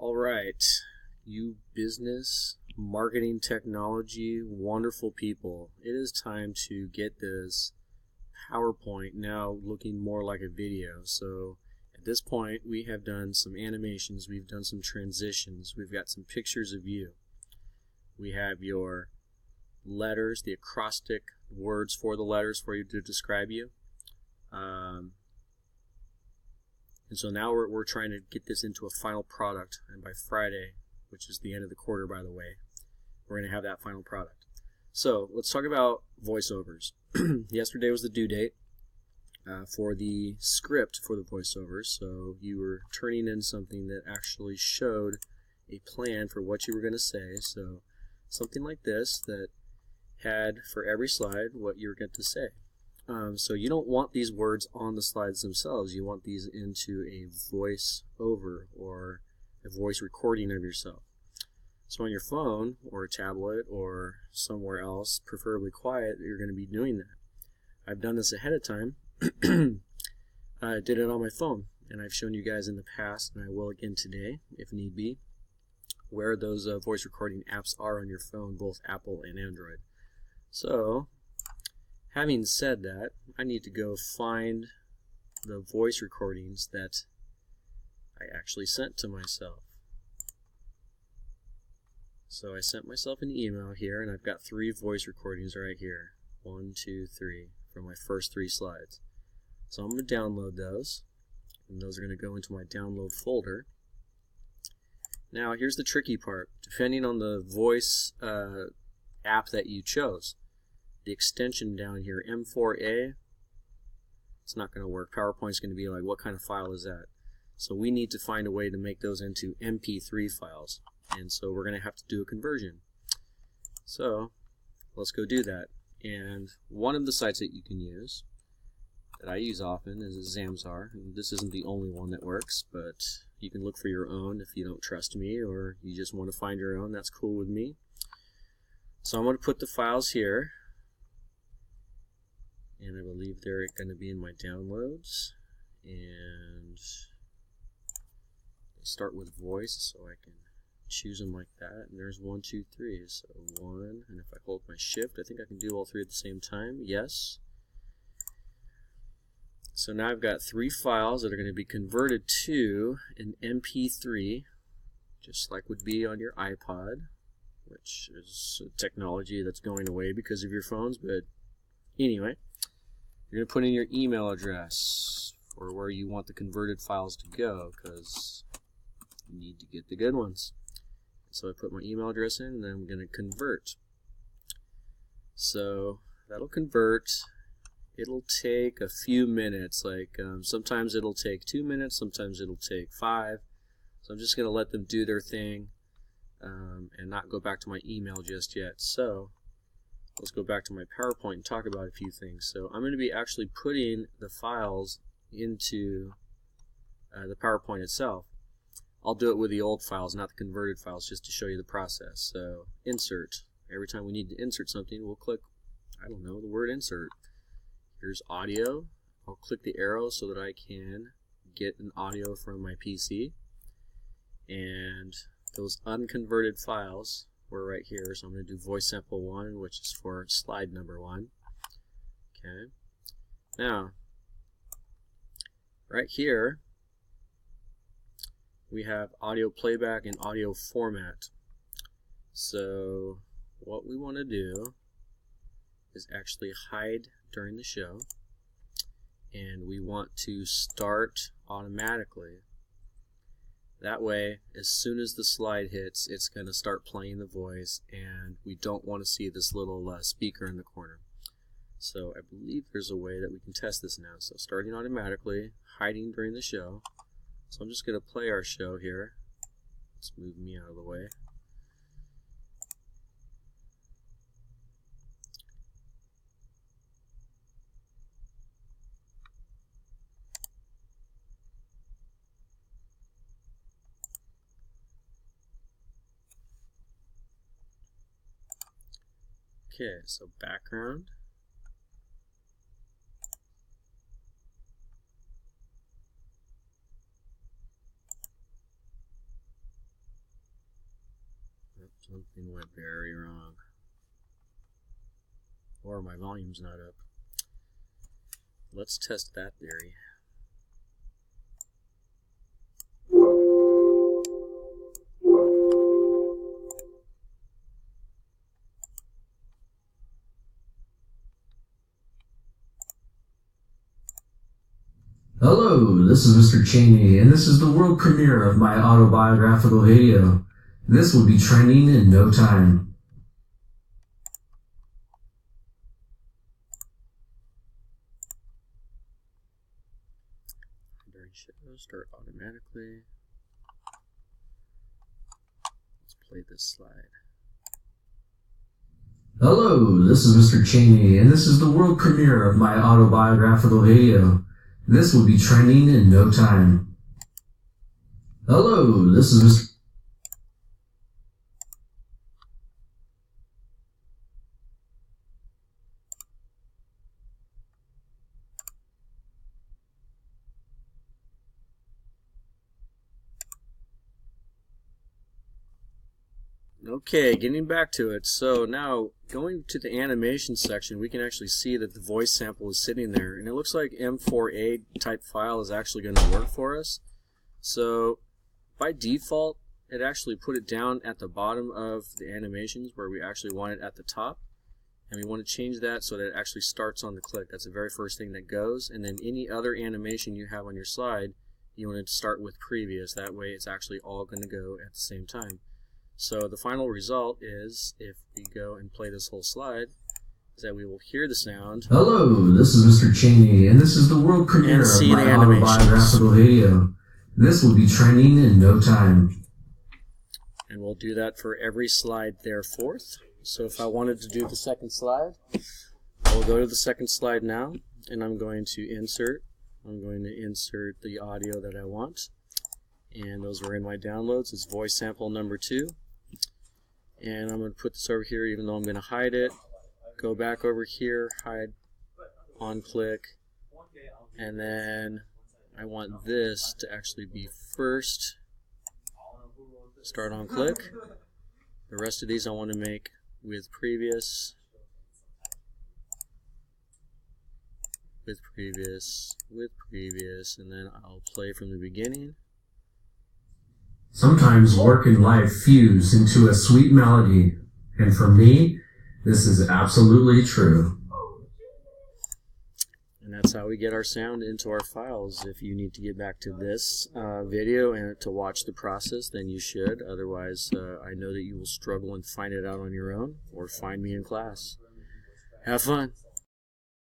All right, you business, marketing, technology, wonderful people. It is time to get this PowerPoint now looking more like a video. So at this point, we have done some animations, we've done some transitions, we've got some pictures of you. We have your letters, the acrostic words for the letters for you to describe you. And so now we're trying to get this into a final product, and by Friday, which is the end of the quarter, by the way, we're going to have that final product. So let's talk about voiceovers. Yesterday was the due date for the script for the voiceovers, so you were turning in something that actually showed a plan for what you were going to say. So something like this that had for every slide what you were going to say. So you don't want these words on the slides themselves. You want these into a voiceover or a voice recording of yourself. So on your phone or a tablet or somewhere else, preferably quiet, you're going to be doing that. I've done this ahead of time. I did it on my phone, and I've shown you guys in the past, and I will again today if need be, where those voice recording apps are on your phone, both Apple and Android. So having said that, I need to go find the voice recordings that I actually sent to myself. So I sent myself an email here, and I've got 3 voice recordings right here. 1, 2, 3, from my first 3 slides. So I'm going to download those, and those are going to go into my download folder. Now here's the tricky part. Depending on the voice app that you chose, the extension down here, M4A, it's not going to work. PowerPoint's going to be like, what kind of file is that? So we need to find a way to make those into MP3 files. And so we're going to have to do a conversion. So let's go do that. And one of the sites that you can use, that I use often, is Zamzar. And this isn't the only one that works, but you can look for your own if you don't trust me or you just want to find your own. That's cool with me. So I'm going to put the files here. And I believe they're going to be in my downloads, and they start with voice, so I can choose them like that. And there's 1, 2, 3. So 1, and if I hold my shift, I think I can do all 3 at the same time. Yes. So now I've got 3 files that are going to be converted to an MP3, just like would be on your iPod, which is a technology that's going away because of your phones. But anyway, you're going to put in your email address for where you want the converted files to go, because you need to get the good ones. So I put my email address in, and then I'm going to convert. So that'll convert. It'll take a few minutes. Like sometimes it'll take 2 minutes, sometimes it'll take 5. So I'm just going to let them do their thing and not go back to my email just yet. So let's go back to my PowerPoint and talk about a few things. So I'm going to be actually putting the files into the PowerPoint itself. I'll do it with the old files, not the converted files, just to show you the process. So insert. Every time we need to insert something, we'll click, I don't know, the word insert. Here's audio. I'll click the arrow so that I can get an audio from my PC. And those unconverted files were right here, so I'm going to do voice sample 1, which is for slide number 1. Okay. Now, right here, we have audio playback and audio format. So what we want to do is actually hide during the show, and we want to start automatically. That way, as soon as the slide hits, it's going to start playing the voice, and we don't want to see this little speaker in the corner. So I believe there's a way that we can test this now. So starting automatically, hiding during the show. So I'm just going to play our show here. Let's move me out of the way. Okay, so background. Something went very wrong. Or my volume's not up. Let's test that theory. Hello, this is Mr. Cheney, and this is the world premiere of my autobiographical video. This will be trending in no time. During show, start automatically. Let's play this slide. Hello, this is Mr. Cheney, and this is the world premiere of my autobiographical video. This will be trending in no time. Hello, this is Mr. Okay, getting back to it. So now, going to the animation section, we can actually see that the voice sample is sitting there. And it looks like M4A type file is actually going to work for us. So, by default, it actually put it down at the bottom of the animations where we actually want it at the top. And we want to change that so that it actually starts on the click. That's the very first thing that goes. And then any other animation you have on your slide, you want it to start with previous. That way it's actually all going to go at the same time. So the final result is, if we go and play this whole slide, is that we will hear the sound. Hello, this is Mr. Cheney, and this is the world premiere of my autobiographical video. This will be trending in no time. And we'll do that for every slide thereforth. So if I wanted to do the second slide, I'll go to the second slide now, and I'm going to insert the audio that I want. And those were in my downloads. It's voice sample number 2. And I'm going to put this over here, even though I'm going to hide it. Go back over here, hide, on click, and then I want this to actually be first. Start on click. The rest of these I want to make with previous, with previous, with previous, and then I'll play from the beginning. Sometimes work and life fuse into a sweet melody, and for me, this is absolutely true. And that's how we get our sound into our files. If you need to get back to this video and to watch the process, then you should. Otherwise, I know that you will struggle and find it out on your own, or find me in class. Have fun.